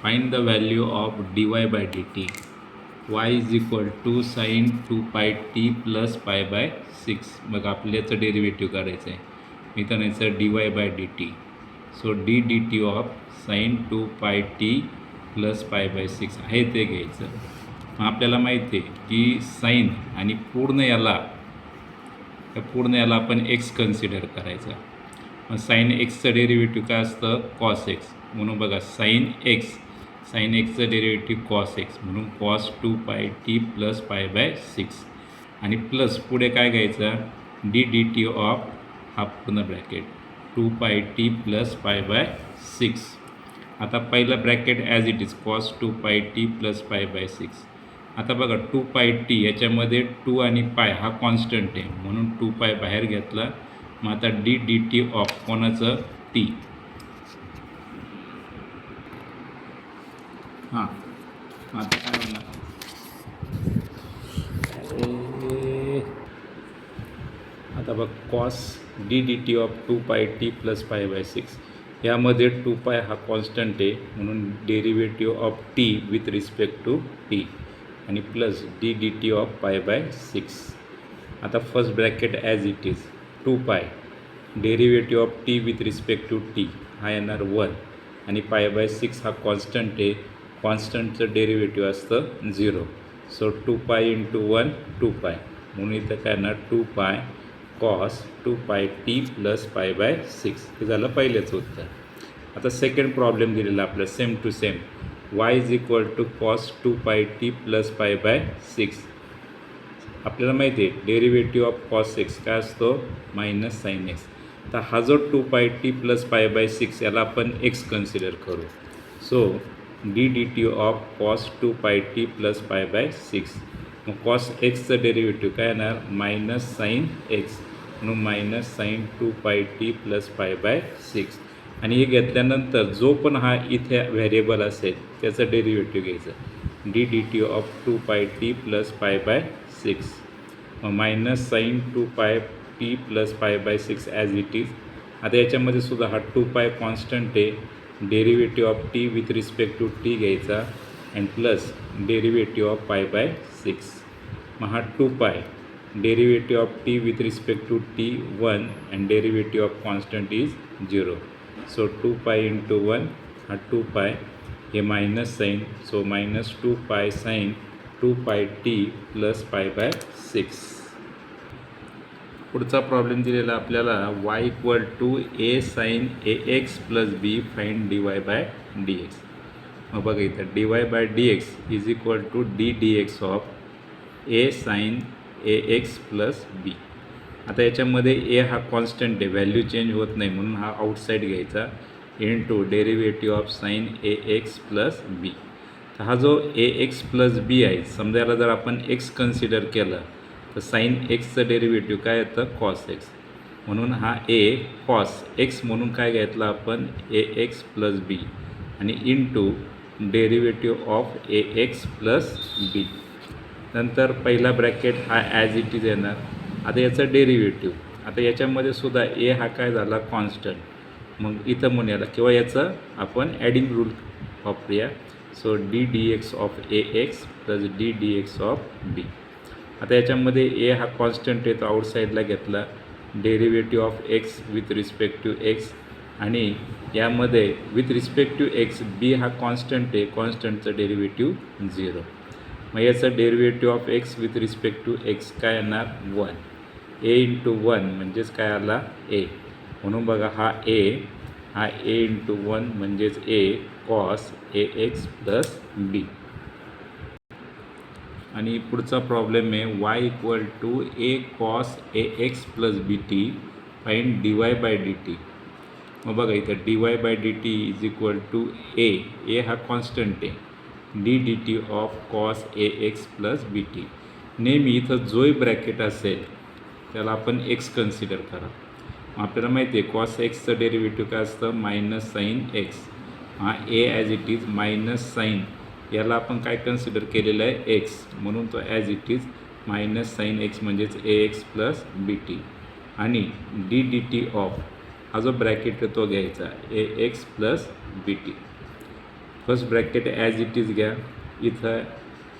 Find the value of dy by dt. Y is equal to sin 2 pi t plus pi by 6. मग आपल्याचं derivative करायचं आहे. मी म्हणायचं dy by dt. So d dt of sin 2 pi t plus pi by 6 आहे ते घ्यायचं. मग आपल्याला माहिती आहे की साईन आणि पूर्ण याला आपण एक्स कन्सिडर करायचा. मग साईन एक्सचं डेरिव्हेटिव्ह काय असतं कॉस एक्स. म्हणून बघा साईन एक्सचं डेरिव्हेटिव्ह कॉस एक्स म्हणून cos 2 pi t plus pi by 6 आणि प्लस पुढे काय घ्यायचं डी डी टी ऑफ हा पूर्ण bracket 2 pi t plus pi by 6. आता पहिलं bracket as it is cos 2 pi t plus pi by 6. आता बघा 2 पाय टी याच्यामध्ये 2 आणि पाय हा कॉन्स्टंट आहे म्हणून 2 पाय बाहेर घेतला. मग आता डी डी टी ऑफ कोणाचं टी. हां आता काय म्हणणार आता बघ cos D d t of 2 pi t plus pi by 6. यामध्ये 2 पाय हा कॉन्स्टंट आहे म्हणून derivative of t with respect to t आणि plus d d t of pi by 6. आता first bracket as it is 2 pi derivative of t with respect to t हा येणार 1 आणि पाय बाय 6 हा कॉन्स्टंट आहे. कॉन्स्टंटचं डेरिव्हेटिव्ह असतं 0. सो 2 पाय इंटू 1 2 पाय म्हणून इथं काय येणार 2 पाय cos 2 pi t plus pi by 6. हे झालं पहिलेच उत्तर. आता सेकंड प्रॉब्लेम दिलेला आपलं same to same y is equal to cos 2 pi t plus pi by 6. आपल्याला माहिती आहे डेरिव्हेटिव्ह ऑफ कॉस एक्स काय असतो मायनस साईन एक्स. तर हा जो 2 pi t plus pi by 6 याला आपण एक्स कन्सिडर करू. So d d t of cos 2 pi t plus pi by 6. मग कॉस एक्सचं डेरिव्हेटिव्ह काय येणार मायनस साईन एक्स म्हणून minus sine 2 pi t plus pi by 6. आणि हे घेतल्यानंतर जो पण हा इथे व्हेरिएबल असेल त्याचं डेरिव्हेटिव्ह घ्यायचं D d t of 2 pi t plus pi by 6. मग minus sine 2 pi t plus pi by 6 as it is. आता याच्यामध्ये सुद्धा हा 2 पाय कॉन्स्टंट आहे. Derivative of t with respect to t घ्यायचा and plus derivative of pi by 6. मग हा 2 pi derivative of t with respect to t 1 and derivative of constant is 0. So 2 pi into 1 हा 2 पाय हे minus sine so minus 2 पाय sine 2 pi t plus pi by 6. पुढचा problem दिलेला आपल्याला y equal to a sine a x plus b find d y by d x. मग बघा इथं d y by d x is equal to d d x of a sine a x plus b. आता याच्यामध्ये a हा constant आहे value change होत नाही म्हणून हा आउटसाईड घ्यायचा into derivative of sine a x plus b. तर हा जो ए एक्स प्लस बी आहे समजा याला जर आपण एक्स कन्सिडर केलं तर साईन एक्सचं डेरिव्हेटिव्ह काय येतं कॉस एक्स म्हणून हा ए कॉस एक्स म्हणून काय घेतला आपण ए एक्स प्लस बी आणि into derivative of a x plus b. नंतर पहिला ब्रॅकेट हा ॲज इट इज येणार. आता याचं डेरिव्हेटिव्ह आता याच्यामध्ये सुद्धा ए हा काय झाला कॉन्स्टंट मग इथं म्हणून याला किंवा याचं आपण ॲडिंग रूल वापरूया. So d d x of a x plus d d x of b. आता याच्यामध्ये ए हा कॉन्स्टंट आहे तो आउटसाईडला घेतला derivative of x with respect to x आणि यामध्ये with respect to x b हा कॉन्स्टंट आहे कॉन्स्टंटचं डेरिव्हेटिव्ह 0. मग याचं derivative of x with respect to x काय येणार 1. ए इंटू 1 म्हणजेच काय आला ए म्हणून बघा हा ए इंटू 1 म्हणजेच a cos a x plus b. आणि पुढचा प्रॉब्लेम आहे y equal to a cos a x plus b t find d y by d t. मग बघा इथं d y by d t is equal to a हा constant आहे d d t of cos a x plus b t. नेहमी इथं जोही bracket असेल त्याला आपण एक्स कन्सिडर करा. आपल्याला माहिती आहे कॉस एक्सचं डेरिव्हेटिव्ह काय असतं मायनस साईन एक्स. हा a as it is minus sine याला आपण काय कन्सिडर केलेलं आहे एक्स म्हणून तो as it is minus sine x म्हणजेच a x plus b t आणि डी डी टी ऑफ हा जो ब्रॅकेट आहे तो घ्यायचा a x plus b t. First bracket as it is घ्या. इथं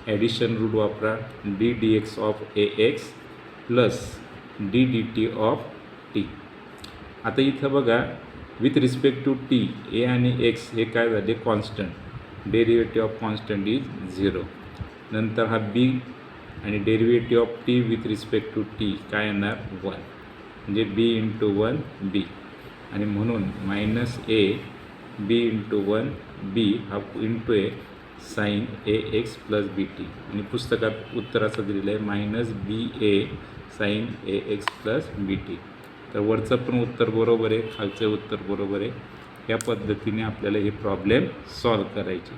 ॲडिशन रूल वापरा. D d x of a x plus d d t of t. आता इथं बघा with respect to t a आणि एक्स हे काय झाले constant. Derivative of constant is 0. नंतर हा बी आणि derivative of t with respect to t काय येणार 1. म्हणजे बी इंटू 1 बी. आणि म्हणून minus A B into 1 b हा into a sine a x plus b t. आणि पुस्तकात उत्तर असं दिलेलं आहे minus b a sine a x plus b t. तर वरचं पण उत्तर बरोबर आहे, खालचं उत्तर बरोबर आहे. या पद्धतीने आपल्याला हे प्रॉब्लेम सॉल्व करायचे.